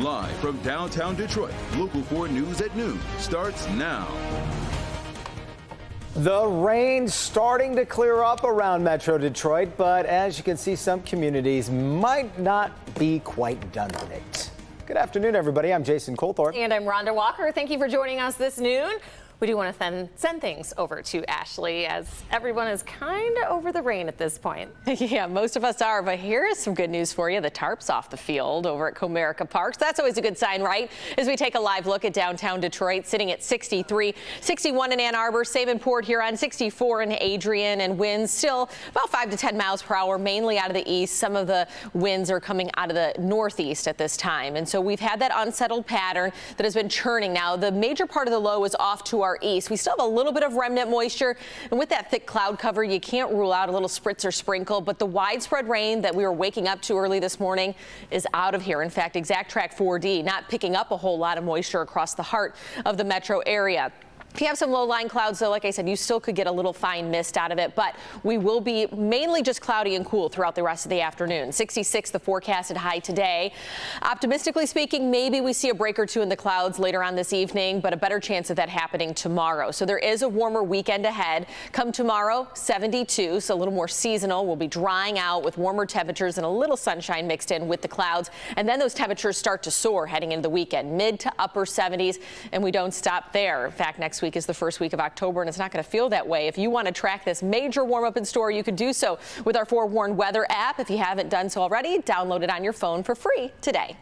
Live from downtown Detroit, Local 4 News at noon starts now. The rain starting to clear up around Metro Detroit, but as you can see, some communities might not be quite done with it. Good afternoon, everybody. I'm Jason Colthorpe. And I'm Rhonda Walker. Thank you for joining us this noon. We do want to send things over to Ashley, as everyone is kind of over the rain at this point. Yeah, most of us are, but here is some good news for you. The tarp's off the field over at Comerica Park. So that's always a good sign, right? As we take a live look at downtown Detroit, sitting at 63, 61 in Ann Arbor, same in Port Huron, 64 in Adrian, and winds still about 5 to 10 miles per hour, mainly out of the east. Some of the winds are coming out of the northeast at this time. And so we've had that unsettled pattern that has been churning. Now, the major part of the low is off to our east. We still have a little bit of remnant moisture, and with that thick cloud cover, you can't rule out a little spritz or sprinkle, but the widespread rain that we were waking up to early this morning is out of here. In fact, Exact Track 4D not picking up a whole lot of moisture across the heart of the metro area. If you have some low-lying clouds, though, like I said, you still could get a little fine mist out of it, but we will be mainly just cloudy and cool throughout the rest of the afternoon. 66, the forecasted high today. Optimistically speaking, maybe we see a break or two in the clouds later on this evening, but a better chance of that happening tomorrow. So there is a warmer weekend ahead. Come tomorrow, 72, so a little more seasonal. We'll be drying out with warmer temperatures and a little sunshine mixed in with the clouds. And then those temperatures start to soar heading into the weekend, mid to upper 70s, and we don't stop there. In fact, next week is the first week of October, and it's not going to feel that way. If you want to track this major warm up in store, you can do so with our Forewarned Weather app. If you haven't done so already, download it on your phone for free today.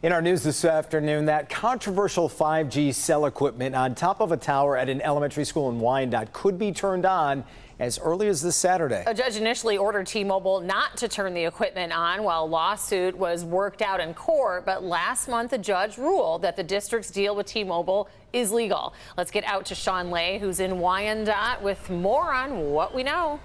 In our news this afternoon, that controversial 5G cell equipment on top of a tower at an elementary school in Wyandotte could be turned on as early as this Saturday. A judge initially ordered T-Mobile not to turn the equipment on while a lawsuit was worked out in court, but last month a judge ruled that the district's deal with T-Mobile is legal. Let's get out to Sean Lay, who's in Wyandotte, with more on what we know.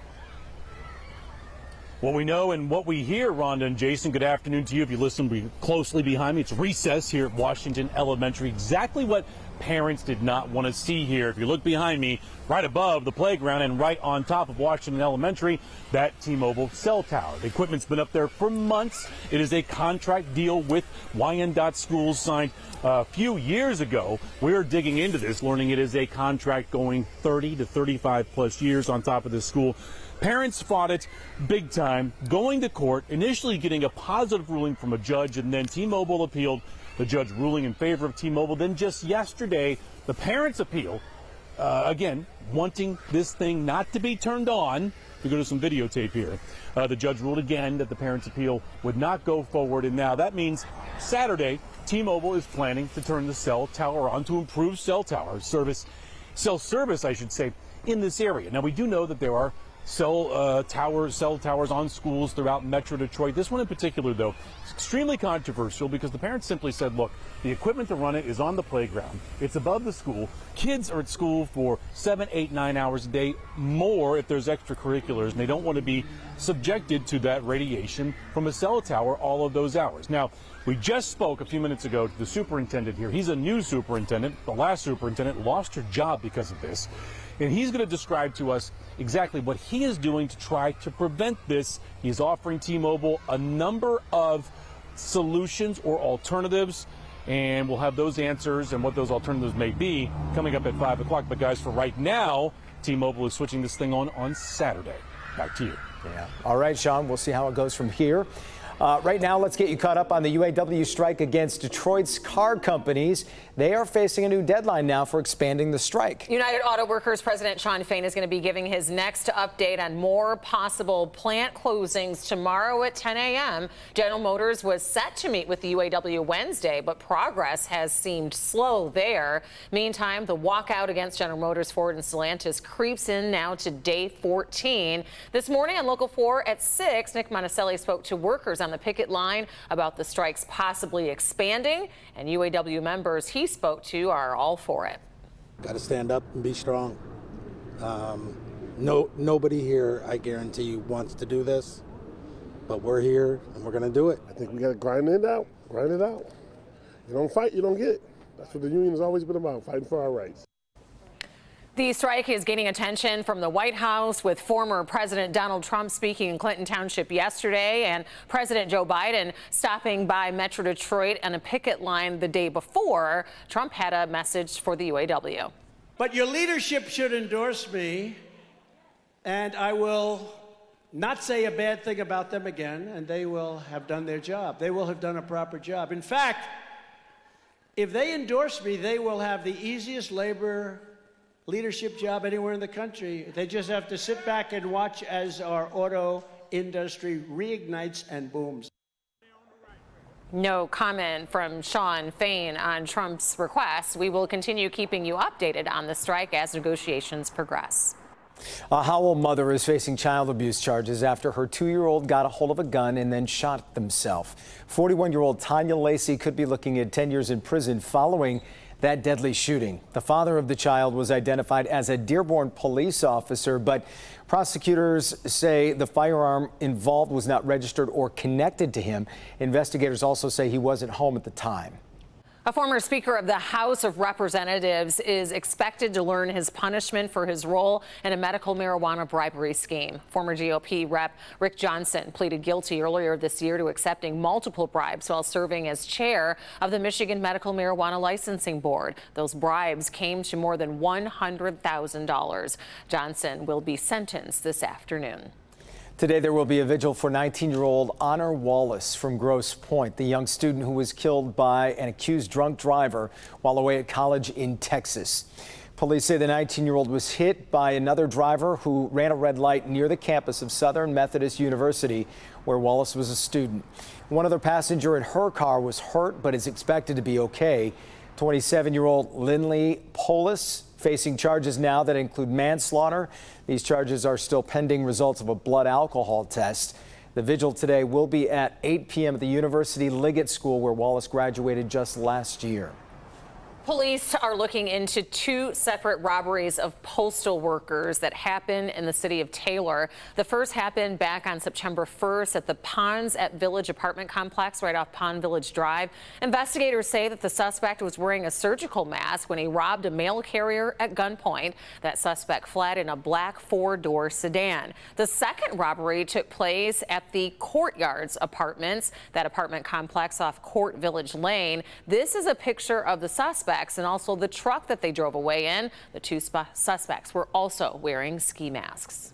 What we know and what we hear, Rhonda and Jason, good afternoon to you. If you listen closely behind me, it's recess here at Washington Elementary. Exactly what parents did not want to see here. If you look behind me, right above the playground and right on top of Washington Elementary, that T-Mobile cell tower. The equipment's been up there for months. It is a contract deal with Wyandotte Schools signed a few years ago. We're digging into this, learning it is a contract going 30 to 35 plus years on top of this school. Parents fought it big time, going to court, initially getting a positive ruling from a judge, and then T-Mobile appealed, the judge ruling in favor of T-Mobile. Then just yesterday, the parents appeal, again, wanting this thing not to be turned on. We go to some videotape here. The judge ruled again that the parents' appeal would not go forward, and now that means Saturday, T-Mobile is planning to turn the cell tower on to improve cell service, I should say, in this area. Now, we do know that there are cell towers on schools throughout Metro Detroit. This one in particular, though, is extremely controversial because the parents simply said, look, the equipment to run it is on the playground. It's above the school. Kids are at school for 7, 8, 9 hours a day, more if there's extracurriculars, and they don't want to be subjected to that radiation from a cell tower all of those hours. Now, we just spoke a few minutes ago to the superintendent here. He's a new superintendent. The last superintendent lost her job because of this. And he's going to describe to us exactly what he is doing to try to prevent this. He's offering T-Mobile a number of solutions or alternatives, and we'll have those answers and what those alternatives may be coming up at 5 o'clock. But guys, for right now, T-Mobile is switching this thing on Saturday. Back to you. Yeah. All right, Sean, we'll see how it goes from here. Right now, let's get you caught up on the UAW strike against Detroit's car companies. They are facing a new deadline now for expanding the strike. United Auto Workers President Shawn Fain is going to be giving his next update on more possible plant closings tomorrow at 10 a.m. General Motors was set to meet with the UAW Wednesday, but progress has seemed slow there. Meantime, the walkout against General Motors, Ford, and Stellantis creeps in now to day 14. This morning on Local 4 at 6, Nick Monticelli spoke to workers on the picket line about the strikes possibly expanding, and UAW members he spoke to are all for it. Got to stand up and be strong. Nobody here, I guarantee you, wants to do this, but we're here and we're going to do it. I think we got to grind it out. You don't fight, you don't get. That's what the union has always been about, fighting for our rights. The strike is gaining attention from the White House, with former President Donald Trump speaking in Clinton Township yesterday and President Joe Biden stopping by Metro Detroit on a picket line the day before. Trump had a message for the UAW. But your leadership should endorse me, and I will not say a bad thing about them again, and they will have done their job. They will have done a proper job. In fact, if they endorse me, they will have the easiest labor leadership job anywhere in the country. They just have to sit back and watch as our auto industry reignites and booms. No comment from Sean Fain on Trump's request. We will continue keeping you updated on the strike as negotiations progress. A Howell mother is facing child abuse charges after her 2-year-old got a hold of a gun and then shot himself. 41-year-old Tanya Lacey could be looking at 10 years in prison following that deadly shooting. The father of the child was identified as a Dearborn police officer, but prosecutors say the firearm involved was not registered or connected to him. Investigators also say he wasn't home at the time. A former Speaker of the House of Representatives is expected to learn his punishment for his role in a medical marijuana bribery scheme. Former GOP Rep. Rick Johnson pleaded guilty earlier this year to accepting multiple bribes while serving as chair of the Michigan Medical Marijuana Licensing Board. Those bribes came to more than $100,000. Johnson will be sentenced this afternoon. Today, there will be a vigil for 19-year-old Honor Wallace from Grosse Pointe, the young student who was killed by an accused drunk driver while away at college in Texas. Police say the 19-year-old was hit by another driver who ran a red light near the campus of Southern Methodist University, where Wallace was a student. One other passenger in her car was hurt but is expected to be okay. 27-year-old Lindley Polis facing charges now that include manslaughter. These charges are still pending results of a blood alcohol test. The vigil today will be at 8 p.m. at the University Liggett School, where Wallace graduated just last year. Police are looking into 2 separate robberies of postal workers that happened in the city of Taylor. The first happened back on September 1st at the Ponds at Village apartment complex right off Pond Village Drive. Investigators say that the suspect was wearing a surgical mask when he robbed a mail carrier at gunpoint. That suspect fled in a black 4-door sedan. The second robbery took place at the Courtyards Apartments, that apartment complex off Court Village Lane. This is a picture of the suspect and also the truck that they drove away in. The 2 suspects were also wearing ski masks.